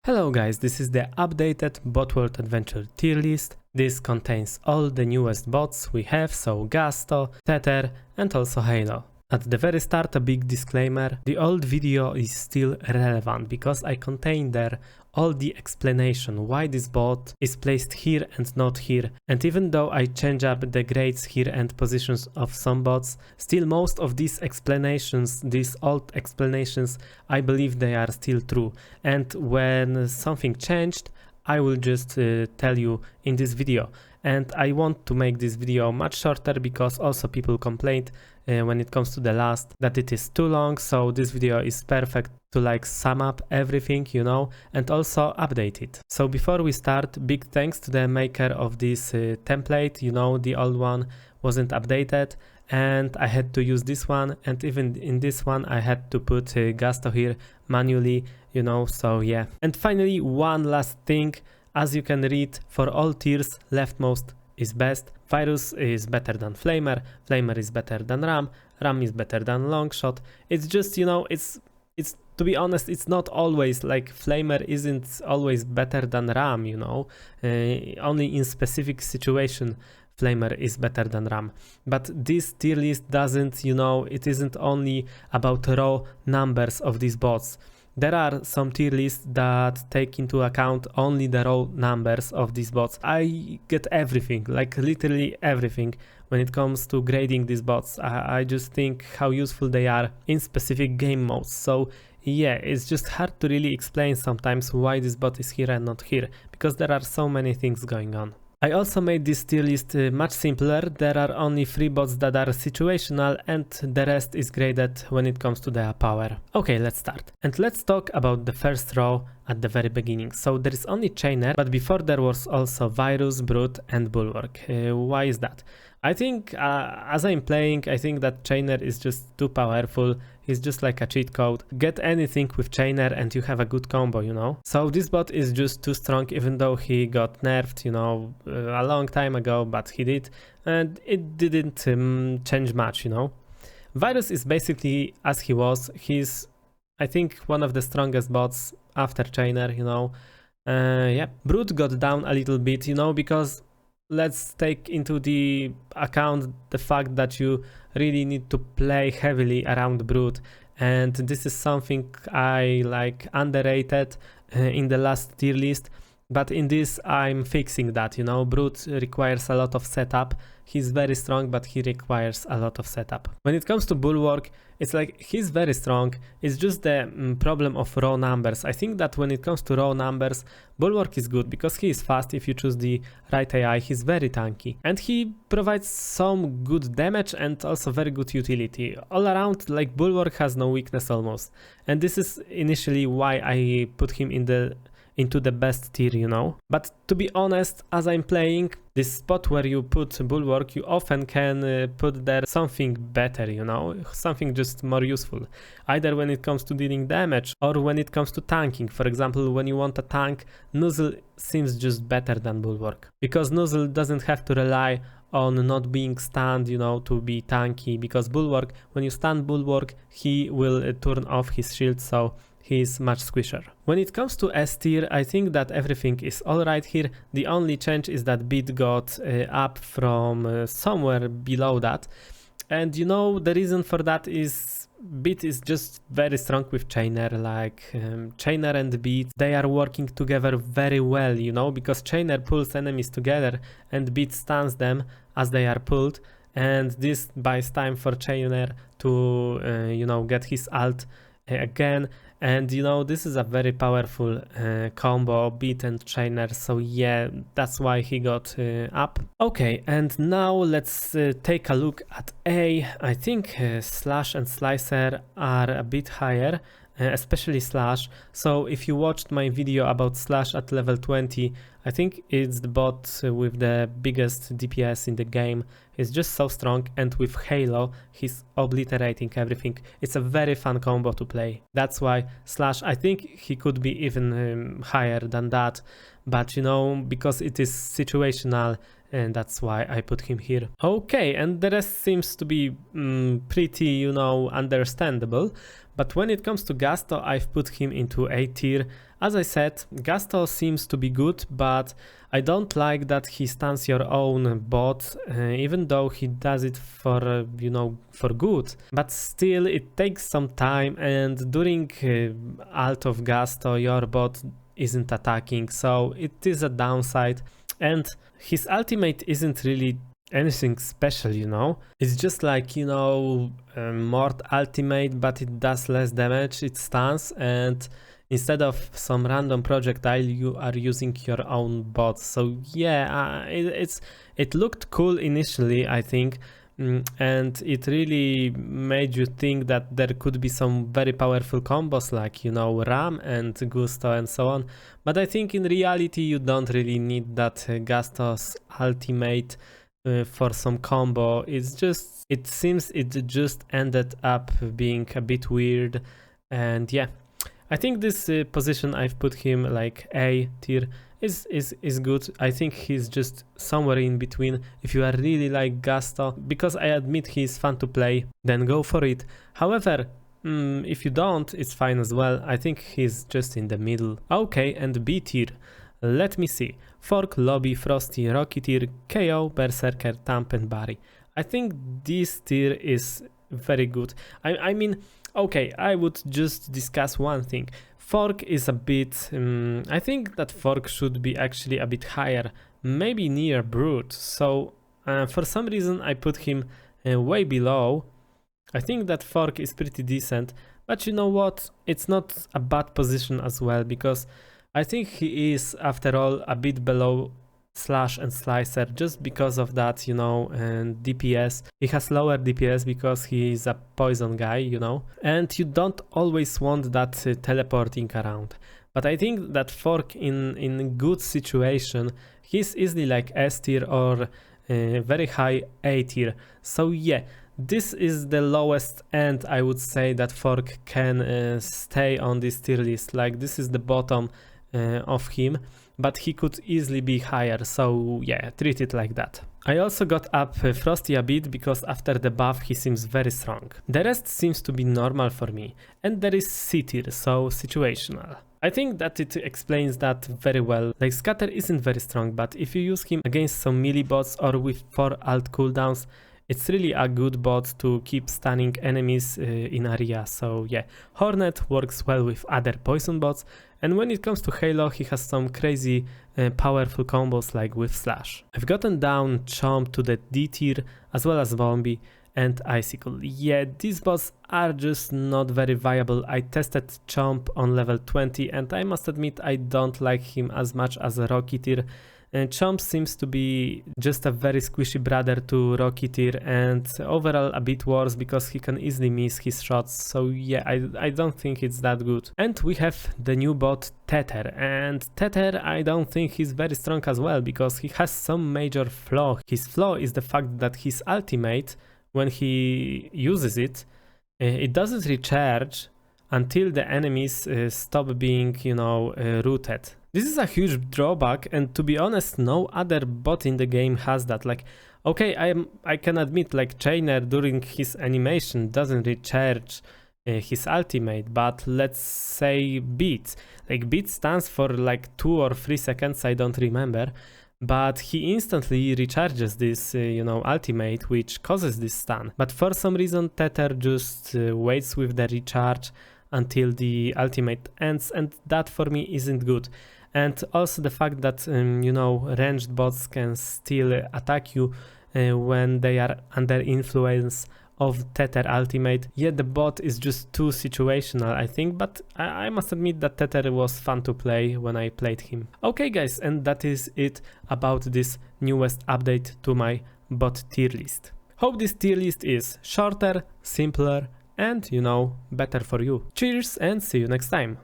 Hello guys, this is the updated Botworld Adventure tier list. This contains all the newest bots we have, so Gasto, Tether and also Halo. At the very start, a big disclaimer: the old video is still relevant because I contain there all the explanation why this bot is placed here and not here, and even though I change up the grades here and positions of some bots, still most of these explanations, these old explanations, I believe they are still true, and when something changed I will just tell you in this video. And I want to make this video much shorter because also people complained when it comes to the last that it is too long, so this video is perfect to like sum up everything, you know, and also update it. So before we start, big thanks to the maker of this template, you know, the old one wasn't updated and I had to use this one, and even in this one I had to put Gasto here manually, you know, so yeah. And finally, one last thing. As you can read, for all tiers, leftmost is best, Virus is better than Flamer, Flamer is better than Ram, Ram is better than Longshot. It's just, you know, it's to be honest, it's not always like Flamer isn't always better than Ram, you know, only in specific situation Flamer is better than Ram. But this tier list doesn't, you know, it isn't only about raw numbers of these bots. There are some tier lists that take into account only the raw numbers of these bots. I get everything, like literally everything when it comes to grading these bots. I just think how useful they are in specific game modes. So yeah, it's just hard to really explain sometimes why this bot is here and not here, because there are so many things going on. I also made this tier list much simpler. There are only 3 bots that are situational and the rest is graded when it comes to their power. Okay, let's start. And let's talk about the first row at the very beginning. So there is only Chainer, but before there was also Virus, Brute and Bulwark. Why is that? I think as I'm playing, I think that Chainer is just too powerful. He's just like a cheat code. Get anything with Chainer and you have a good combo, you know? So this bot is just too strong, even though he got nerfed, you know, a long time ago, but he did. And it didn't change much, you know? Virus is basically as he was. He's, I think, one of the strongest bots after Chainer, you know? Yeah. Brute got down a little bit, you know, because let's take into the account the fact that you really need to play heavily around Brute, and this is something I like underrated in the last tier list, but in this I'm fixing that, you know. Brute requires a lot of setup. He's very strong, but he requires a lot of setup. When it comes to Bulwark, it's like he's very strong. It's just the problem of raw numbers. I think that when it comes to raw numbers, Bulwark is good because he is fast if you choose the right AI. He's very tanky and he provides some good damage and also very good utility. All around, like, Bulwark has no weakness almost. And this is initially why I put him into the best tier, you know. But to be honest, as I'm playing, this spot where you put Bulwark, you often can put there something better, you know, something just more useful. Either when it comes to dealing damage or when it comes to tanking. For example, when you want a tank, Nozzle seems just better than Bulwark. Because Nozzle doesn't have to rely on not being stunned, you know, to be tanky. Because Bulwark, when you stun Bulwark, he will turn off his shield, so he's much squisher. When it comes to S tier, I think that everything is alright here. The only change is that Beat got up from somewhere below that. And you know, the reason for that is Beat is just very strong with Chainer. Like Chainer and Beat, they are working together very well, you know, because Chainer pulls enemies together and Beat stuns them as they are pulled. And this buys time for Chainer to, you know, get his ult again. And you know, this is a very powerful combo, Beat and Chainer, so yeah, that's why he got up. Okay, and now let's take a look at A. I think Slash and Slicer are a bit higher, especially Slash. So if you watched my video about Slash at level 20, I think it's the bot with the biggest DPS in the game. He's just so strong, and with Halo, he's obliterating everything. It's a very fun combo to play. That's why Slash, I think he could be even higher than that. But you know, because it is situational, and that's why I put him here. Okay, and the rest seems to be pretty, you know, understandable. But when it comes to Gasto, I've put him into A tier. As I said, Gasto seems to be good, but I don't like that he stuns your own bot, even though he does it for, for good. But still, it takes some time, and during ult of Gasto, your bot isn't attacking, so it is a downside. And his ultimate isn't really anything special, it's just like, Mort ultimate, but it does less damage, it stuns, and instead of some random projectile you are using your own bot. So yeah, it looked cool initially, I think, and it really made you think that there could be some very powerful combos like, Ram and Gusto and so on, but I think in reality you don't really need that Gasto's ultimate for some combo. It seems it just ended up being a bit weird, and yeah, I think this position I've put him like A tier is good. I think he's just somewhere in between. If you are really like Gasto, because I admit he's fun to play, then go for it. However, if you don't, it's fine as well. I think he's just in the middle. Okay, and B tier. Let me see. Fork, Lobby, Frosty, Rocky tier, KO, Berserker, Thump and Barry. I think this tier is very good. I mean, okay, I would just discuss one thing. Fork is a bit... I think that Fork should be actually a bit higher, maybe near Brute. So for some reason I put him way below. I think that Fork is pretty decent, but you know what? It's not a bad position as well, because I think he is, after all, a bit below Slash and Slicer just because of that, and DPS. He has lower DPS because he is a poison guy, and you don't always want that teleporting around. But I think that Fork in good situation, he's easily like S tier or very high A tier. So yeah, this is the lowest end I would say that Fork can stay on this tier list. Like, this is the bottom of him, but he could easily be higher, so yeah, treat it like that. I also got up Frosty a bit because after the buff he seems very strong. The rest seems to be normal for me, and there is C tier, so situational. I think that it explains that very well. Like, Scatter isn't very strong, but if you use him against some melee bots or with 4 ult cooldowns, it's really a good bot to keep stunning enemies in area. So yeah, Hornet works well with other poison bots, and when it comes to Halo, he has some crazy powerful combos like with Slash. I've gotten down Chomp to the D tier, as well as Zombie and Icicle. Yeah, these bots are just not very viable. I tested Chomp on level 20 and I must admit I don't like him as much as a Rocky tier. Chomp seems to be just a very squishy brother to Rocky tier, and overall a bit worse because he can easily miss his shots, so yeah, I don't think it's that good. And we have the new bot Tether, and Tether I don't think he's very strong as well because he has some major flaw. His flaw is the fact that his ultimate, when he uses it, it doesn't recharge until the enemies stop being, rooted. This is a huge drawback, and to be honest, no other bot in the game has that. Like, okay, I can admit, like, Chainer during his animation doesn't recharge his ultimate, but let's say Beat. Like, Beat stands for like 2 or 3 seconds, I don't remember, but he instantly recharges this, ultimate, which causes this stun. But for some reason, Tether just waits with the recharge until the ultimate ends, and that for me isn't good. And also the fact that, ranged bots can still attack you when they are under influence of Tether ultimate. Yet the bot is just too situational, I think, but I must admit that Tether was fun to play when I played him. Okay guys, and that is it about this newest update to my bot tier list. Hope this tier list is shorter, simpler, and, better for you. Cheers and see you next time.